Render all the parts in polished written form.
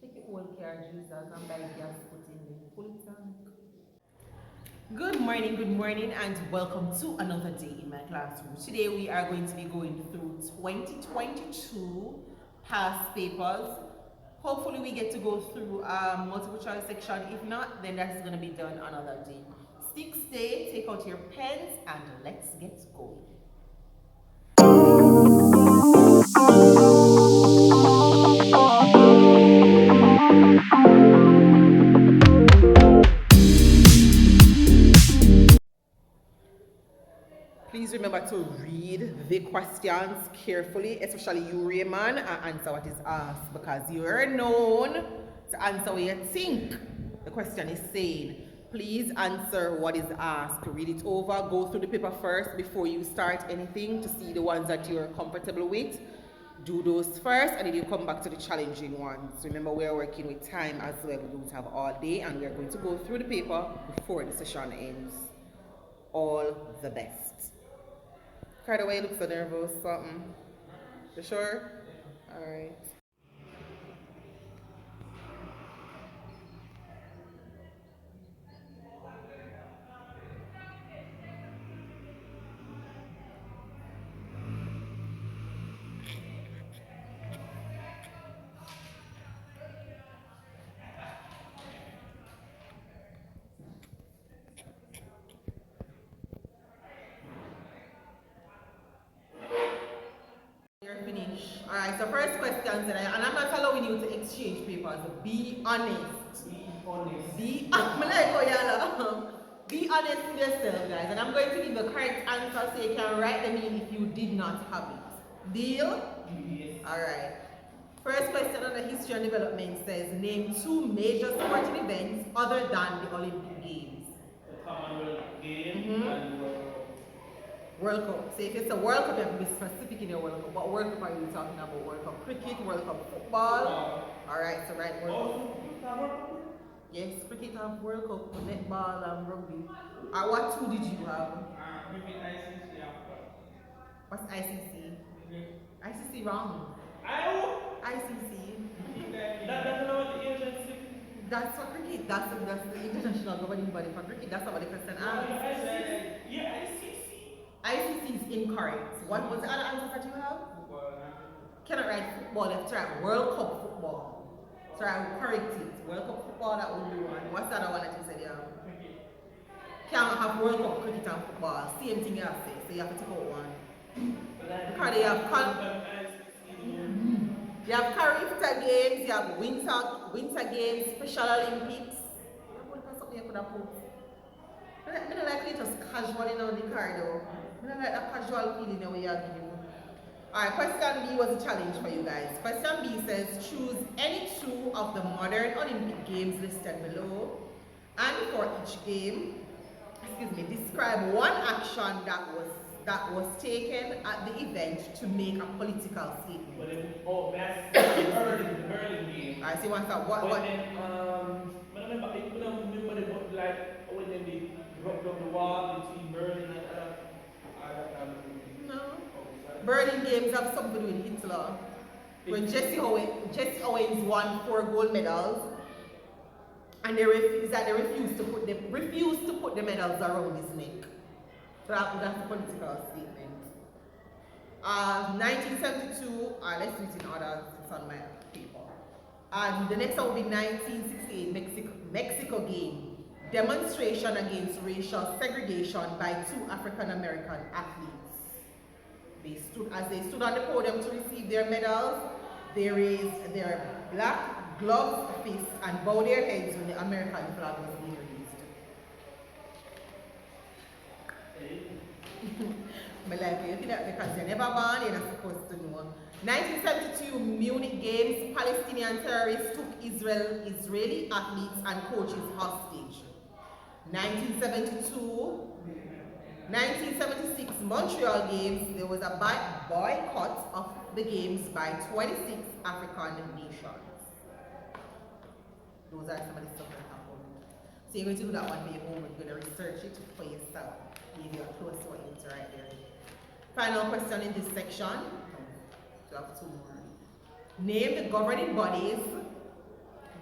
Take the old car, Jesus, and buy gas, put in the full tank. Good morning, and welcome to another day in my classroom. Today we are going to be going through 2022 past papers. Hopefully we get to go through multiple choice section. If not, then that's going to be done another day. Stay, take out your pens, and let's get going. Please remember to read the questions carefully, especially you, Raymond, and answer what is asked, because you are known to answer what you think the question is saying. Please answer what is asked. Read it over, go through the paper first before you start anything to see the ones that you're comfortable with. Do those first, and then you come back to the challenging ones. Remember, we are working with time as well. We don't have all day, and we are going to go through the paper before the session ends. All the best. Right away, looks so nervous, something. You sure? Alright. You're finished. Alright, so first question today, and I'm not allowing you to exchange papers. Be honest. Be honest with yourself, guys. And I'm going to give the correct answer so you can write them in if you did not have it. Deal? Yes. Alright. First question on the history and development says, name two major sporting events other than the Olympic Games. The Commonwealth Games and World Cup. So if it's a World Cup, you have to be specific in your World Cup. What World Cup are you talking about? World Cup cricket, World Cup football? Alright, so write World Cup. Yes, cricket and World Cup, netball and rugby. What two did you have? maybe ICC. What's ICC? ICC wrong. ICC. That's not the agency. That's for cricket. That's the international governing body for cricket. That's not what the question asked. Yeah, ICC. ICC is incorrect. What was the other answers that you have? Football. Cannot write football, you have to write World Cup football. So I will correct it. World Cup football, that would be one. What's the other one that you said you have? Can't have World Cup cricket and football. Same thing you have to say. So you have to take out one. Because you have Carifta Games, you have Winter Games, Special Olympics. I'm going to something you could have put. I don't like it just casually on the card though. I don't like that casual feeling the way you're giving. Alright, question B was a challenge for you guys. Question B says, choose any two of the modern Olympic Games listed below, and for each game, describe one action that was taken at the event to make a political statement. That's the Berlin game. Alright, so you want to what? But then, I remember like when they dropped on the wall between Berlin and No. Berlin Games have something to do with Hitler. When Jesse Owens won 4 gold medals, and they refused to put the medals around his neck. So that's a political statement. 1972, let's do it in order, it's on my paper. The next one will be 1968 Mexico game. Demonstration against racial segregation by 2 African American athletes. As they stood on the podium to receive their medals, they raised their black gloved fists and bowed their heads when the American flag was being raised. But like you think that because you're never born, you're not supposed to know. 1972 Munich Games, Palestinian terrorists took Israeli athletes and coaches hostage. 1976 Montreal Games, there was a boycott of the games by 26 African nations. Those are some of the stuff that happened. So you're going to do that one for your homework. You're going to research it for yourself. Maybe you're close to what you need to write there. Final question in this section. So I have 2 more. Name the governing bodies.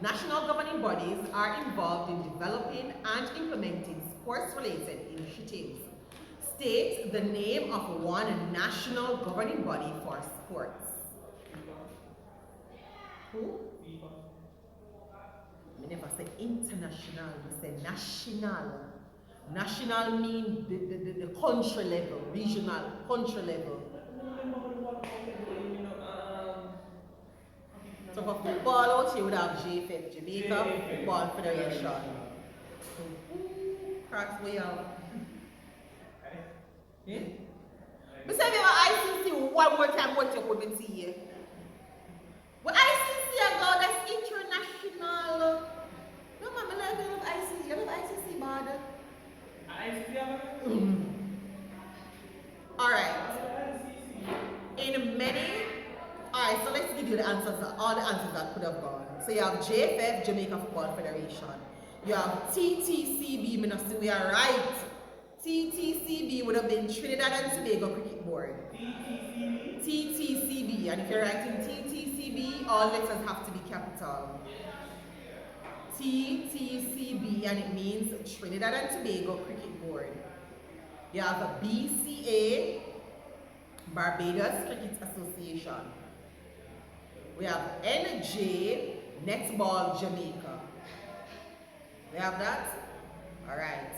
National governing bodies are involved in developing and implementing sports-related initiatives. State the name of one national governing body for sports. Who? I never say international, I say national. National means the country level, regional, country level. So for football out here, we would have JFF, Jamaica Football Federation. Cracks way out. Yeah? But say me ICC one more time, what you couldn't see here. But ICC about that's international. No man, I love ICC. I love ICC, man. ICC. Alright. In many. Alright, so let's give you the answers, all the answers that could have gone. So you have JFF, Jamaica Football Federation. You have TTCB, we are right. TTCB would have been Trinidad and Tobago Cricket Board. TTCB, and if you're writing TTCB, all letters have to be capital. TTCB, and it means Trinidad and Tobago Cricket Board. You have a BCA, Barbados Cricket Association. We have NJ, Netball Jamaica. We have that? Alright.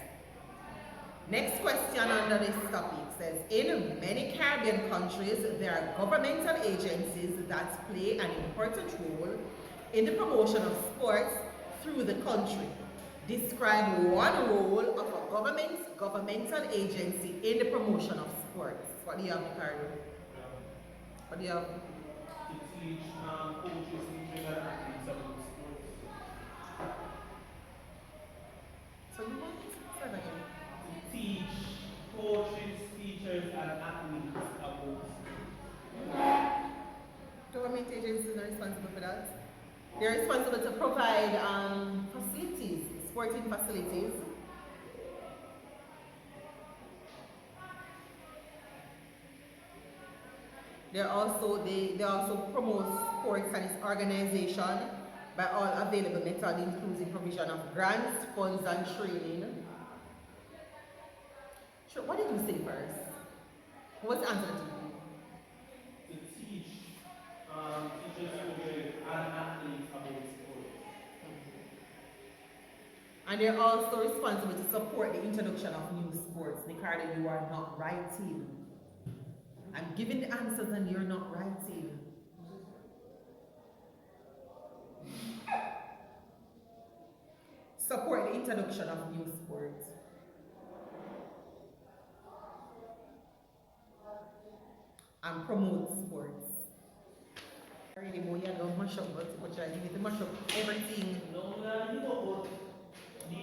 Next question under this topic says, in many Caribbean countries, there are governmental agencies that play an important role in the promotion of sports through the country. Describe one role of a governmental agency in the promotion of sports. What do you have, Ricardo? What do you have? To teach coaches, teachers, and athletes about sports. So you want to say that again? To teach coaches, teachers, and athletes about sports. Government agencies are responsible for that. They're responsible to provide facilities, sporting facilities. They also promote sports and its organization by all available methods, including provision of grants, funds, and training. Sure, what did you say first? What's the answer to To teach teachers, coaches, and athletes about sports. And they're also responsible to support the introduction of new sports. Ricardo, you are not writing. I'm giving the answers and you're not writing. Support the introduction of new sports. And promote sports. Really more you don't mash up, but you need to mash up everything.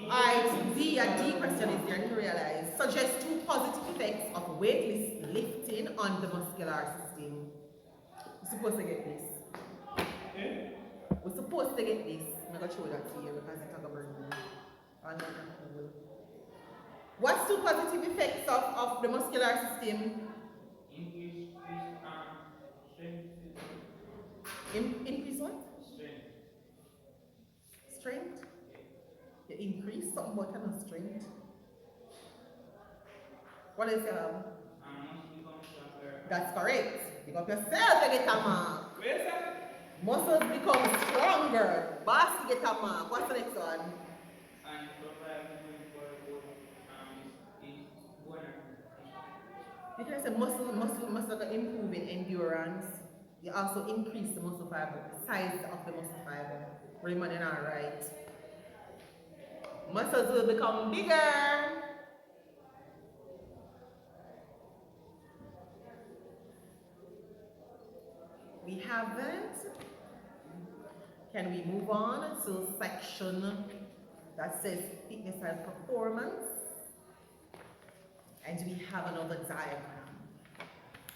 Alright, D question is there to realize. Suggest two positive effects of weightlifting on the muscular system. We're supposed to get this. Okay. We're supposed to get this. I'm going to show that to you because it's not going to burn. What's two positive effects of the muscular system? Increase strength. Increase what? Strength. Strength? You increase something what kind of strength? What is That's correct. Pick up yourself to get a mark. Where's that? Muscles become stronger. Boss to get a mark. What's the next one? And Because the muscle improve in endurance. You also increase the muscle fiber, the size of the muscle fiber. Remember, they're not right. Muscles will become bigger. We haven't. Can we move on to section that says fitness and performance? And we have another diagram.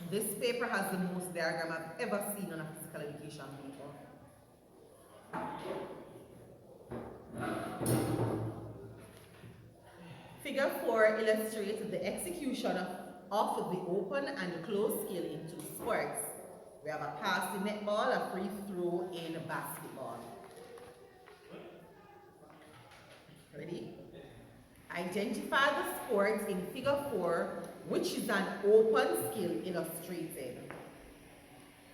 This paper has the most diagram I've ever seen on a physical education paper. Figure 4 illustrates the execution of the open and closed scale in two sports. We have a pass in netball, a free throw in basketball. Ready? Identify the sport in figure 4, which is an open skill illustrated.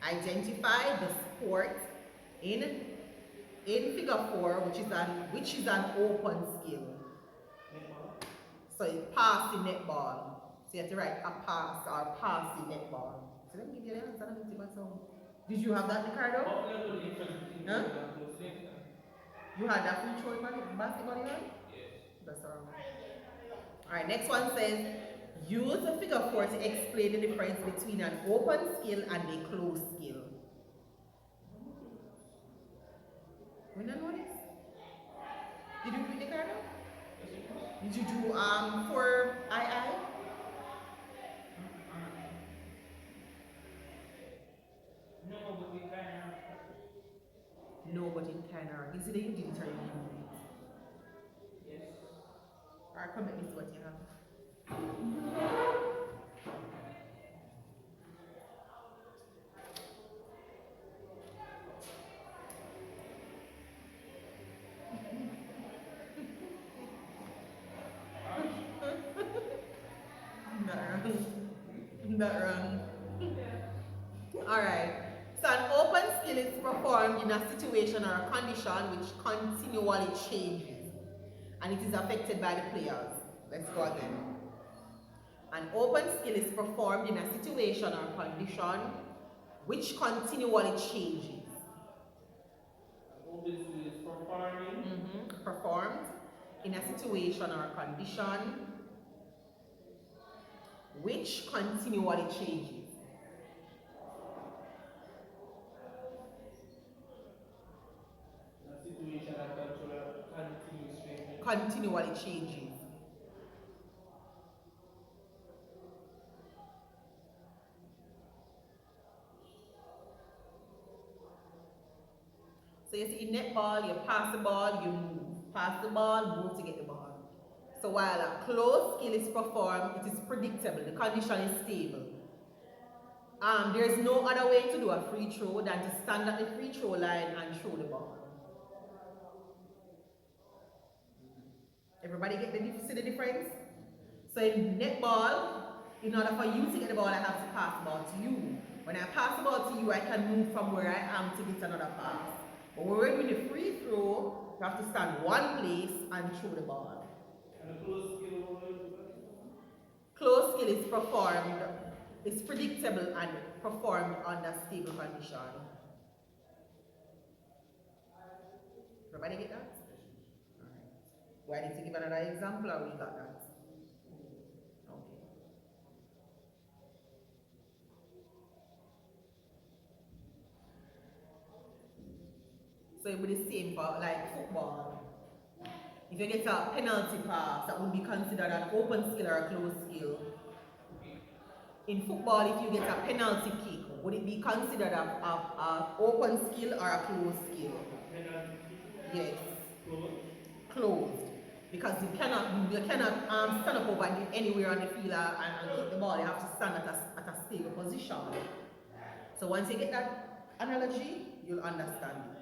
Identify the sport in figure 4, which is an open skill. So it's pass in netball. So you have to write a pass or pass in netball. So let me give you the answer. Did you have that, Ricardo? Huh? You had that free throw in basketball, you had? Yes. That's all. Alright, next one says, use the figure 4 to explain the difference between an open skill and a closed skill. We don't know this? Did you read the card? Did you do 4 II? No, but we kind of. No, but it can or is it that you did it or you didn't do it? Yes. Alright, come let me see what you have. Not wrong. Alright. So an open skill is performed in a situation or a condition which continually changes and it is affected by the players. Let's go again. An open skill is performed in a situation or condition which continually changes. Open skill is performing. Performed in a situation or condition which continually changes. A situation that continually changes. So you see in netball, you pass the ball, you move. Pass the ball, move to get the ball. So while a closed skill is performed, it is predictable, the condition is stable. There is no other way to do a free throw than to stand at the free throw line and throw the ball. Everybody see the difference? So in netball, in order for you to get the ball, I have to pass the ball to you. When I pass the ball to you, I can move from where I am to get another pass. But when we're doing the free throw, you have to stand one place and throw the ball. And the closed skill, closed skill is performed, it's predictable and performed under stable condition. Everybody get that? Alright. Do I need to give another example or we got that? Okay. So it would be the same for like football. If you get a penalty pass, that would be considered an open skill or a closed skill. In football, if you get a penalty kick, would it be considered an open skill or a closed skill? Yes. Closed. Because you cannot stand up over anywhere on the field and kick the ball. You have to stand at a stable position. So once you get that analogy, you'll understand it.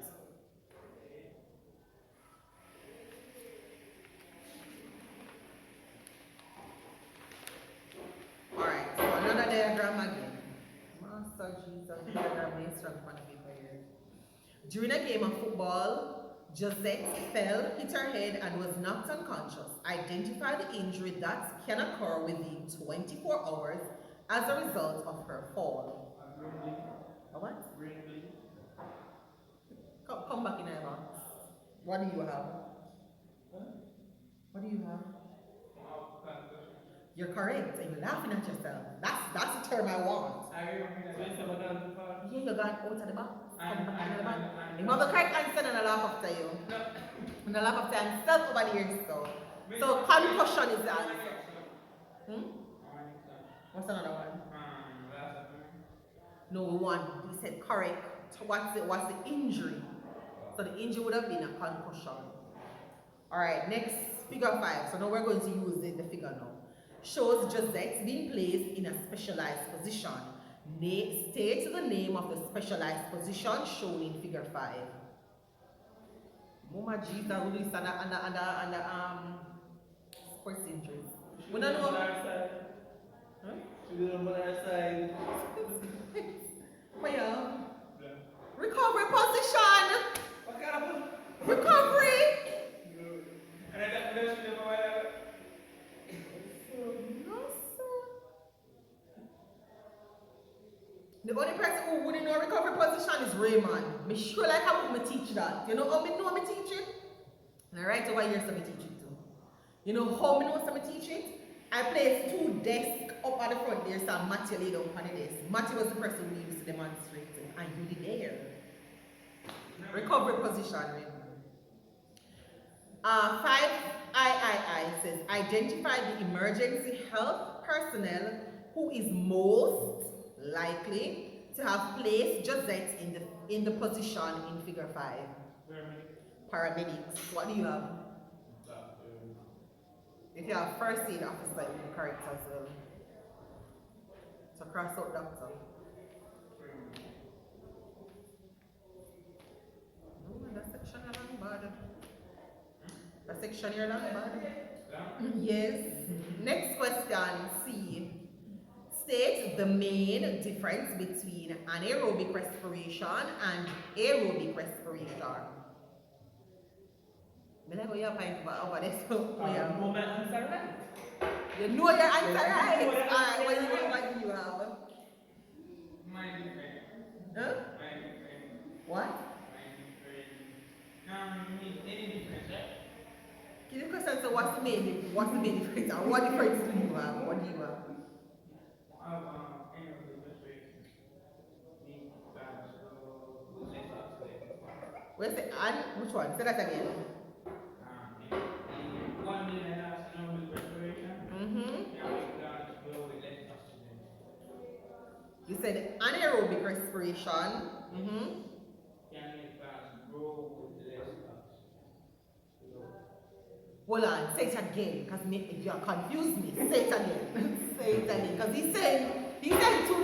Alright, so another diagram again. Master Jesus, diagram is strong on paper here. During a game of football, Josette fell, hit her head, and was knocked unconscious. Identify the injury that can occur within 24 hours as a result of her fall. A what? Come back in Eva. What do you have? What do you have? You're correct, and you're laughing at yourself. That's the term I want. Yeah, you got out of the box. Come back in the box. You have the correct answer and I laugh after you. And I laugh after himself over here, so concussion is the answer. What's another one? No, one. We said correct. What's the injury? So the injury would have been a concussion. Alright, next figure 5. So now we're going to use the figure now. Shows Josette being placed in a specialized position. State the name of the specialized position shown in figure 5. Mama G's are released and sports injuries. We don't know. Huh? She did on our side. Recovery position. What kind of Recovery. and I got this in my The only person who wouldn't know recovery position is Raymond. Me sure like how me teach that. You know how me know me teach it? And I write over here so me teach it too. You know how me know so me teach it? I place 2 desks up at the front there, so Matthew laid up on the desk. Matthew was the person who used to demonstrate it, and you did there. Recovery position, Raymond. 5 III says identify the emergency health personnel who is most likely to have placed Josette in the position in figure 5. Paramedics. What do you have? If you have first aid officer, it will be correct as well. So cross out doctor. No, that section is long bad. That section here long bad. Yes. Next question, C. State the main difference between anaerobic respiration and aerobic respiration. I know your point over this. know my answer right. You know your answer right. Alright, what do you have? Mine different. Huh? Mine different. What? Mine different. Any difference, right? Can you question so what's the main difference? Or what difference do you have? What do you have? Aerobic respiration. Where's the and which one? Say that again. 1 minute aerobic respiration. You said anaerobic respiration. Can make fast grow with less Hold on, say it again, because you confused me. Say it again. Say it again. Because he said 2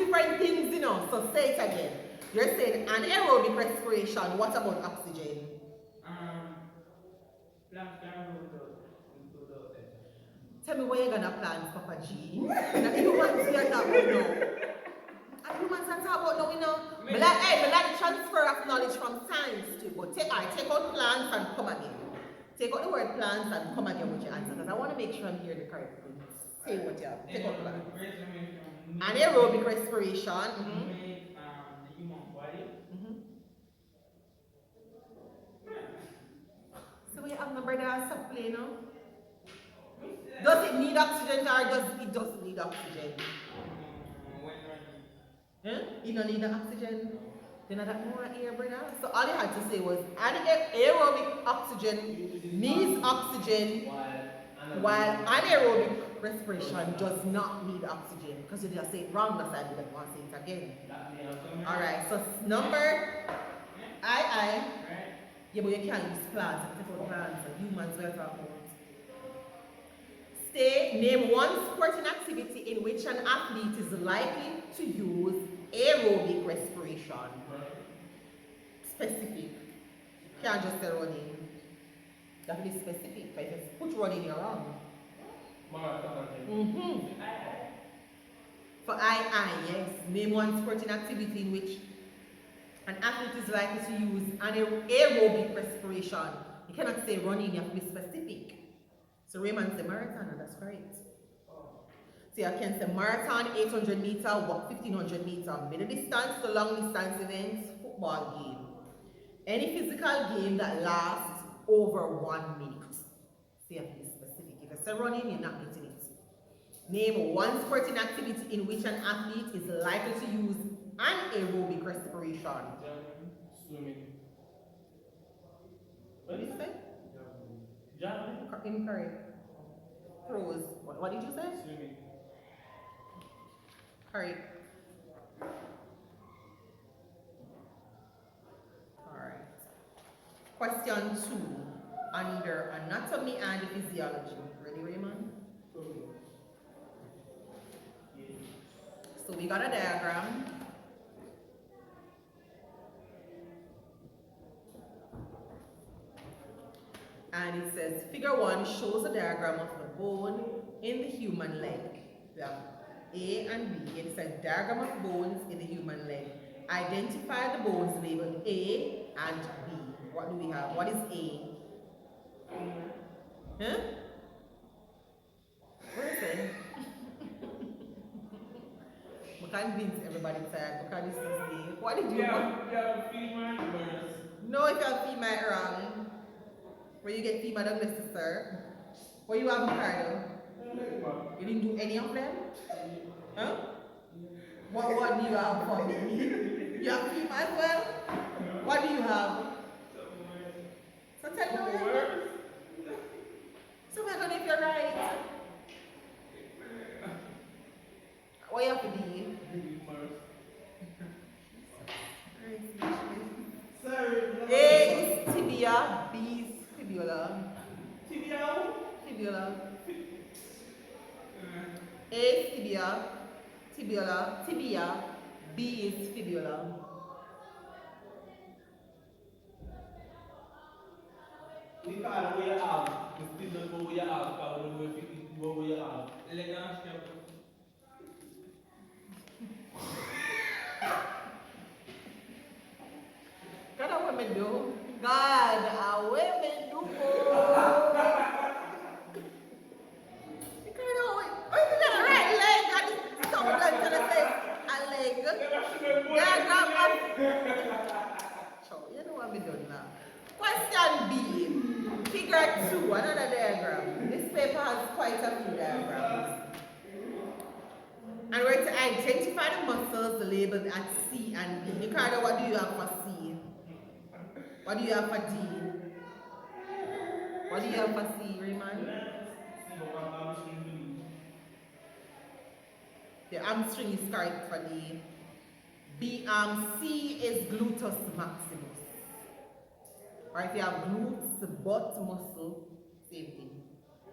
different things, you know. So say it again. You're saying anaerobic respiration. What about oxygen? Tell me where you're gonna plant, Papa G. Now humans here talk about now. And humans are talk about now, you know. Me like the transfer of knowledge from science too. But take out plants and come again. Take out the word plants and come again with your answer. Because I want to make sure I'm hearing the correct thing. Say what you have. Take out plants. Anaerobic respiration. The human body. So we have number there supply now. Does it need oxygen or it doesn't need oxygen? When running. Huh? You don't need the oxygen? Then I got more air, brother. So all you had to say was aerobic oxygen needs oxygen while anaerobic respiration does not need oxygen. Because you just say it wrong, that's why I didn't want to say it again. Alright, so number I. Yeah, but you can't use plants. Take out plants and humans will talk about. Name one sporting activity in which an athlete is likely to use aerobic respiration. Specific. Can't just say running. You have to be specific. If you put running, you're wrong. For I, yes. Name one sporting activity in which an athlete is likely to use an aerobic respiration. You cannot say running, you have to be specific. So Raymond said marathon, that's correct. So you can say marathon, 800 meter, 1500 meter, middle distance to long distance events, football game. Any physical game that lasts over 1 minute. So you have to be specific. If you say running, you're not getting it. Name one sporting activity in which an athlete is likely to use anaerobic respiration. Swimming. What did you say? Javelin. Incorrect. Throws. What did you say? Swimming. Correct. Alright. Question 2. Under anatomy and physiology. Ready, Raymond? So we got a diagram. And it says, figure 1 shows a diagram of the bone in the human leg. We have A and B. It says diagram of bones in the human leg. Identify the bones labeled A and B. What do we have? What is A? Huh? What is it? We can't convince everybody inside because this is A. What did you want? Yeah, femur. No, if you have female wrong. Where you get female don't necessary. What you have, Ricardo? You didn't do any of them? Huh? What do you have for me? You have female as well? What do you have? So tell me what you have. So we're gonna if you're right. What you have to do? A is tibia, B is fibula. Fibula. A is tibia, B is fibula. We can't know where you have. We still don't know where you have. Because we don't know if you know where you have. Kada women do? God, a women do. Oh, you got a right leg. I just someone gonna say a leg. Diagram of. You know what we done now. Question B. Figure 2, another diagram. This paper has quite a few diagrams. And we're to identify the muscles labeled at C and D. Ricardo, what do you have for C? What do you have for D? What do you have for C, Raymond? The hamstring is correct for D. C is gluteus maximus. Or if you have glutes, the butt muscle, same thing.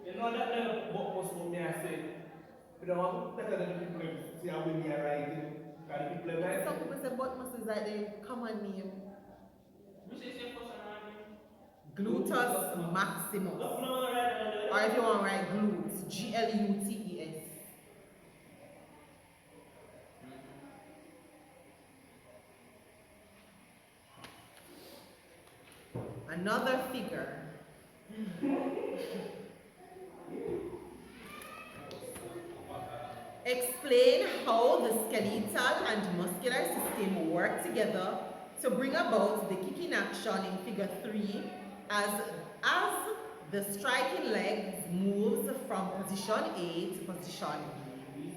You know that butt muscle, me I say. We don't want to better than people see how we are writing. Can people write? Some people say butt muscle is like the common name. Gluteus maximus. Or if you want to write glutes, Gluteus. Another figure. Explain how the skeletal and muscular system work together to bring about the kicking action in figure 3 as the striking legs moves from position A to position B.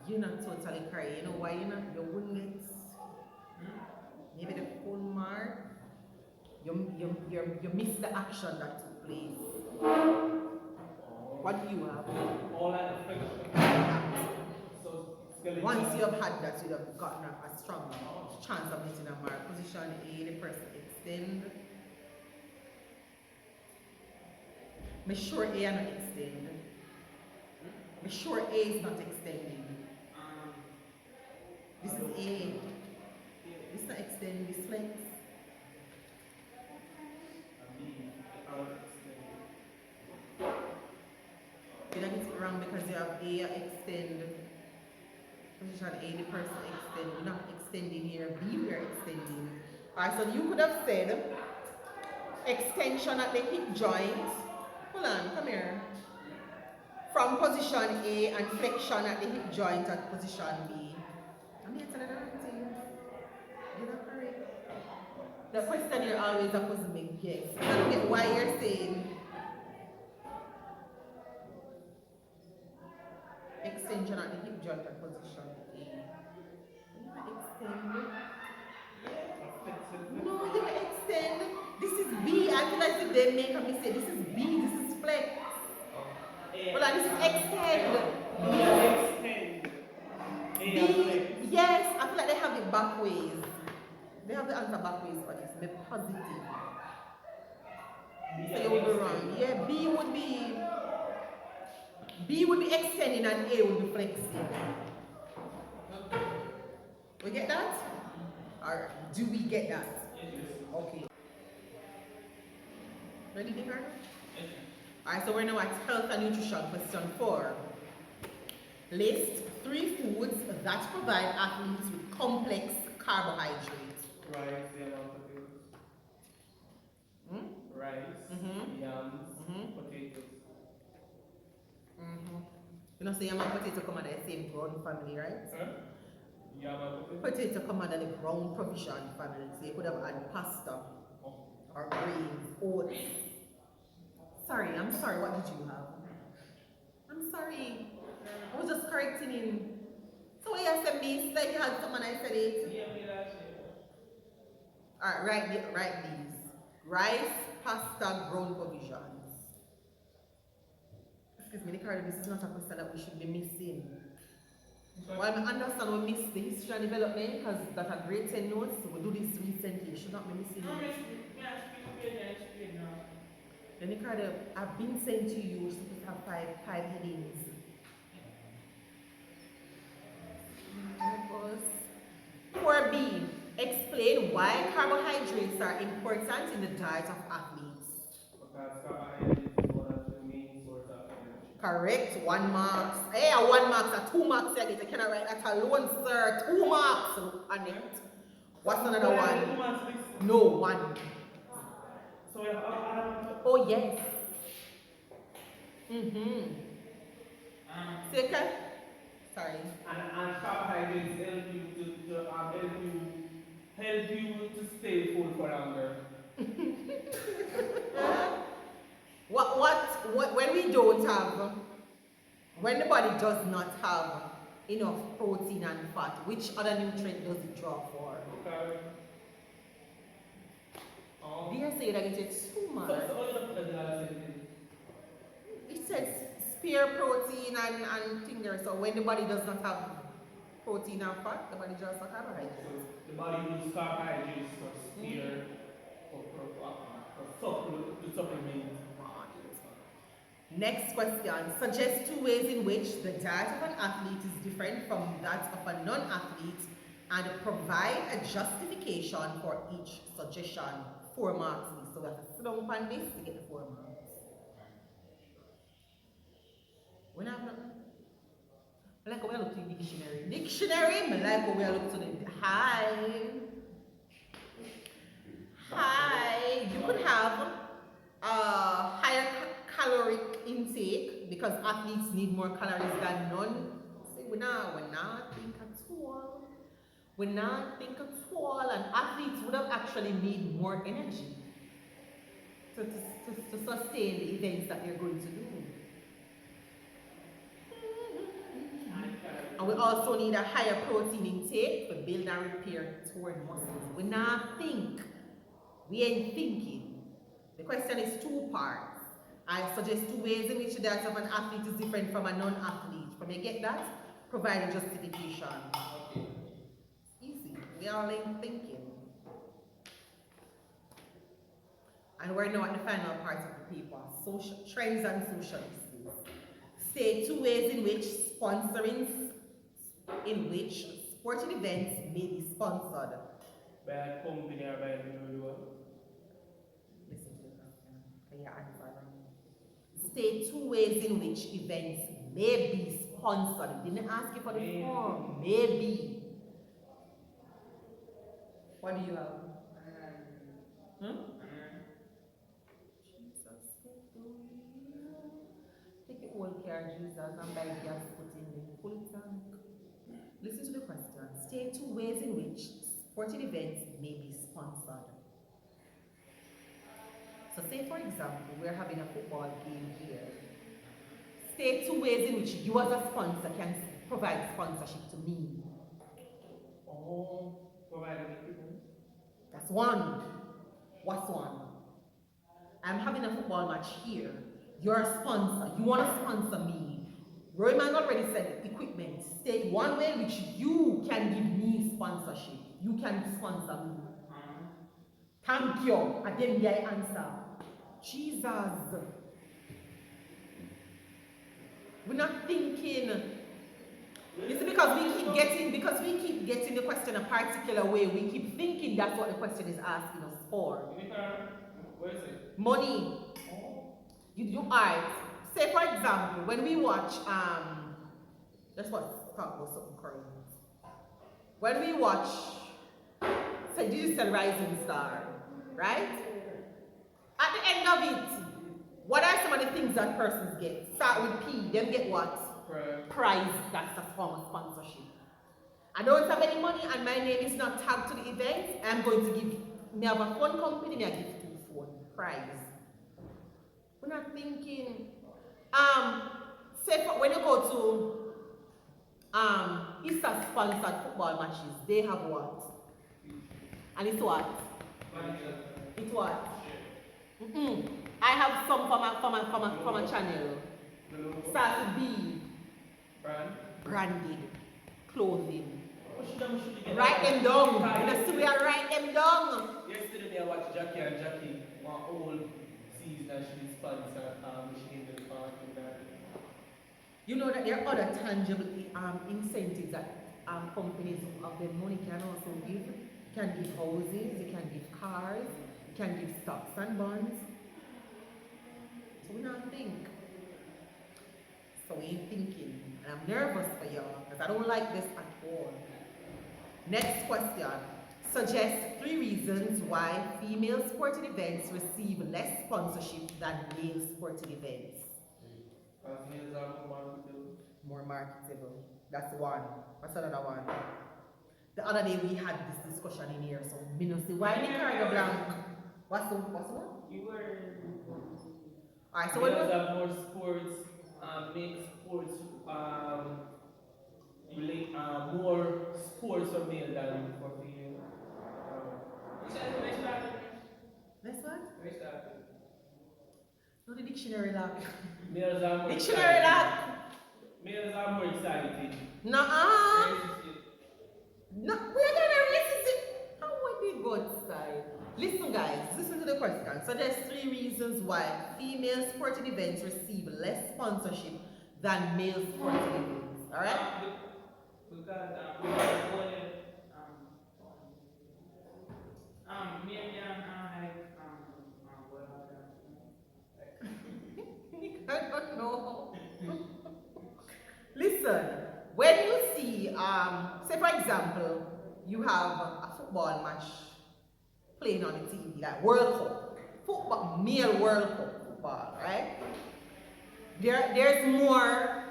You're not totally correct. You know why you're not? You wouldn't get maybe the full mark. You miss the action that took place. What do you have? All that flexion. So Once you have had that, you have gotten a strong chance of hitting a mark. Position A, the person extend. Make sure A are not extend. Make sure A is not extending. This is A. This is not extending, this flex. You don't get it wrong because you have A extend. Position A, the person extend. We're not extending here. B, we are extending. Alright, so you could have said extension at the hip joint. Hold on, come here. From position A and flexion at the hip joint at position B. I'm here to tell you the right thing. You're not correct. The question you're always supposed to make guess. I don't get why you're saying extension at the hip joint at position A. Extend. No, you don't extend. This is B. I feel like if they make a mistake, this is B, this is flex. Well, this is extend. B, yes, I feel like they have it back ways. They have the answer back ways for this. They're positive. So you will be wrong. Yeah, B would be extending and A would be flexing. We get that? Alright, do we get that? Okay. Ready, Digger? Alright, so we're now at health and nutrition, question 4. List 3 foods that provide athletes with complex carbohydrates. Rice, yam, and potatoes. Rice, yams, potatoes. You know, say yam and potato come under the same ground family, right? Huh? Yam and potatoes. Potato come under the ground provision family, so you could have had pasta or grains, oats. Sorry, I'm sorry, what did you have? I'm sorry. I was just correcting him. So what you said me, like you had someone I said it. Alright, write these. Rice, pasta, ground provisions. Excuse me, the card, this is not a question that we should be missing. Well, I understand we missed the history and development because that are grade 10 notes, so we do this recently. You should not be missing it. Then the card I've been saying to you, you're supposed to have five headings. 4B. Explain why carbohydrates are important in the diet of athletes. Because carbohydrates is one of the main source of energy. Correct. 1 marks. Hey, 1 marks, 2 marks. I cannot write that alone, sir. 2 marks on it. What's another one? No, 1. So we have Oh yes. Second. Sorry. and carbohydrates help you to stay full for longer. When we don't have, when the body does not have enough protein and fat, which other nutrient does it draw for? Okay. Dear say that it's too much. It says spare protein and thing there. So when the body does not have protein and fat, the body draws for carbohydrates. So the body uses carbohydrates for spare, to supplement. Next question. Suggest 2 ways in which the diet of an athlete is different from that of a non-athlete and provide a justification for each suggestion. 4 marks. So we have to sit down on this to get the 4 marks. We have nothing. I like how we look to the dictionary. Dictionary, I like how we look to the Hi. You could have a higher caloric intake because athletes need more calories than none. See, we not think at all. We not think at all, and athletes would have actually need more energy to sustain the events that they're going to do. And we also need a higher protein intake to build and repair torn muscles. We not think. We ain't thinking. The question is 2 parts. I suggest 2 ways in which the diet of an athlete is different from a non-athlete. From you get that? Provide a justification. Okay. Easy. We all ain't thinking. And we're now at the final part of the paper. Social trends and social issues. State 2 ways in which sporting events may be sponsored. By a company or by an individual. Listen to the question. Can you answer? State 2 ways in which events may be sponsored. Didn't ask you for the form. Maybe. What do you have? Jesus, take it all care, Jesus, and buy gas, put in the full tank. Listen to the question. State 2 ways in which sporting events may be sponsored. So say for example, we're having a football game here. State 2 ways in which you as a sponsor can provide sponsorship to me. Providing equipment. That's 1. What's 1? I'm having a football match here. You're a sponsor. You want to sponsor me. Royman already said equipment. State 1 way in which you can give me sponsorship. You can sponsor me. Thank you. I didn't get answer. Jesus. We're not thinking. You see, because we keep getting the question a particular way, we keep thinking that's what the question is asking us for. Where is it? Money. You alright. Say for example, when we watch let's talk about something current. When we watch say Digital Rising Star, right? At the end of it, what are some of the things that persons get? Start with P, them get what? Prize. That's a form of sponsorship. I don't have any money and my name is not tagged to the event. I'm going to give me have a phone company, me I give 2 phone prize. We're not thinking say when you go to ISA sponsored football matches, they have what? And it's what? It's what? I have some from a channel. Starts with B. Branded clothing. Write them down. Write them down. Yesterday I watched Jackie and Jackie, one old season that she sponsored, she gave the part in that. You know that there are other tangible incentives that companies of their money can also give. You can give houses, you can give cars, you can give stocks and bonds. So we not think. So we ain't thinking. And I'm nervous for y'all because I don't like this at all. Next question. Suggest 3 reasons why female sporting events receive less sponsorship than male sporting events. Males are more marketable. More marketable. That's one. What's another one? The other day we had this discussion in here, so me no see why me carry the blank. What's the one? You were. Alright, so Males have more sports, make sports more sports for male than for female. Next one? No, the dictionary lock. Males are more Dictionary lock. Males are more exciting. Nuh-uh. No, we're gonna racist it. How would we go outside? Listen guys, listen to the question. So there's 3 reasons why female sporting events receive less sponsorship than male sporting events. Alright? Because me and I don't know. Listen, when you see, say for example, you have a football match playing on the TV, like World Cup, football, male World Cup football, right? There's more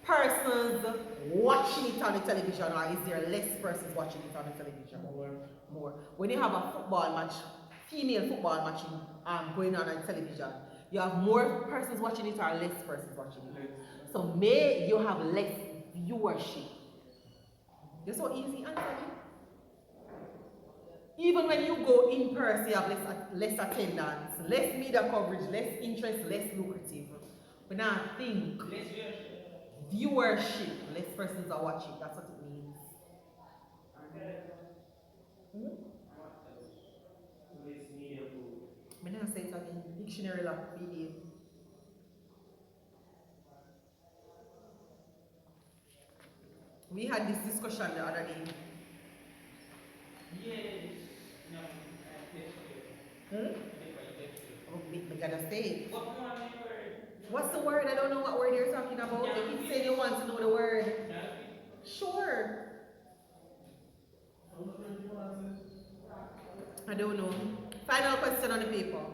persons watching it on the television, or is there less persons watching it on the television? More. When you have a football match, female football match going on television, you have more persons watching it or less persons watching it. So may you have less viewership. You're so easy answering. Even when you go in person, you have less attendance, less media coverage, less interest, less lucrative. But now think viewership, less persons are watching. That's what it means. I'm going to say it again. Dictionary lock video. We had this discussion the other day. yes. No. Oh, we gotta say it. What one word? What's the word? I don't know what word you're talking about. You keep saying you want to know the word. Sure. I don't know. Final question on the paper.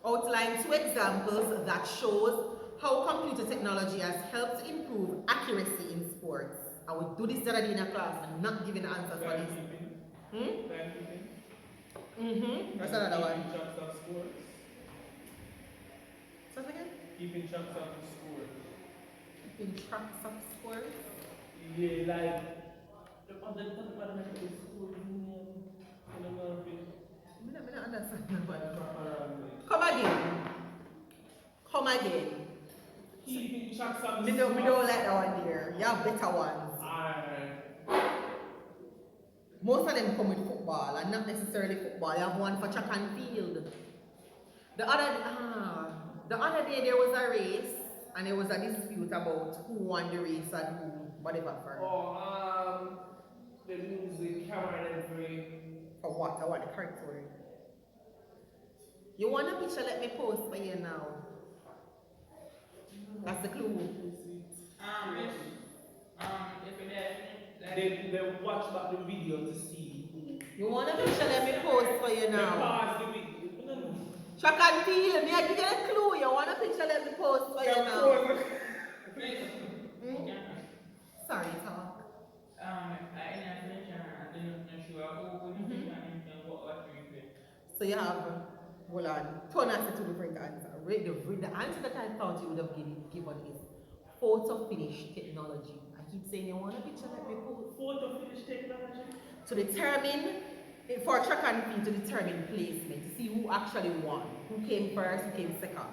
Outline 2 examples that shows how computer technology has helped improve accuracy in sports. I would do this the other day in a class. I'm not giving the answers for this. That's another one. Keeping tracks of scores. Say that again? Keeping tracks of scores. Keeping tracks of scores? Yeah, like the parliamentary schools in I don't understand. Come again. Come again. Keeping tracks of Me don't like that one there. You have better ones. Most of them come with football and not necessarily football. You have one for track and field. The other day there was a race and there was a dispute about who won the race and who whatever for. Oh, the music, camera and everything. For what? I want the correct word. You want a picture? Let me post for you now. That's the clue. They watch back the video to see. You want a picture? Let me post for you They now. pause the video. Track and field. Me, I give you a clue. You want a picture? Let me post for you now. Sorry, talk. So you have, hold on, turn us to different answer. The answer that I thought you would have given is photo finish technology. I keep saying you want a picture, let me post. Photo finish technology? To determine, for track and field, to determine placement, to see who actually won, who came first, who came second.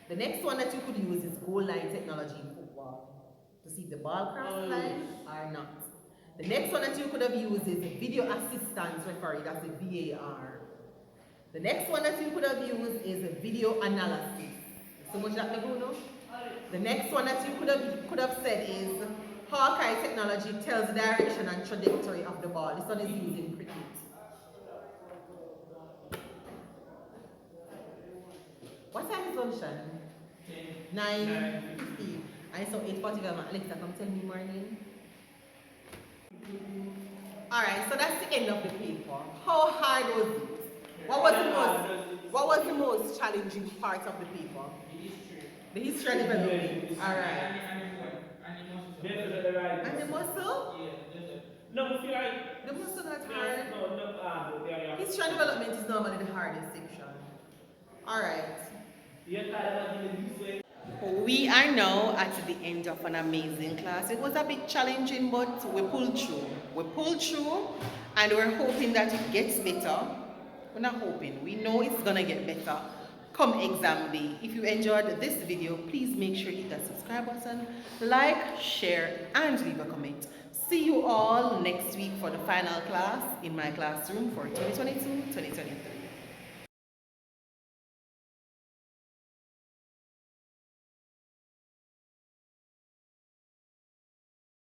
The next one that you could use is goal line technology in football, to see if the ball crossed line or not. The next one that you could have used is video assistance referee, that's a VAR. The next one that you could have used is a video analysis. So much that we know. The next one that you could have said is Hawkeye technology tells the direction and trajectory of the ball. This one is used in cricket. What time is lunch then? 9:50. I saw 8:45. Alexa, come tell me morning. Alright, so that's the end of the paper. How hard was it? What was the most challenging part of the paper? The history and development. Alright. And the muscle? No, I feel like the muscle not hard. No, History and development is normally the hardest section. Alright. We are now at the end of an amazing class. It was a bit challenging, but we pulled through. We pulled through and we're hoping that it gets better. We're not hoping, we know it's gonna get better come exam day. If you enjoyed this video, please make sure you hit that subscribe button, like, share, and leave a comment. See you all next week for the final class in my classroom for 2022-2023.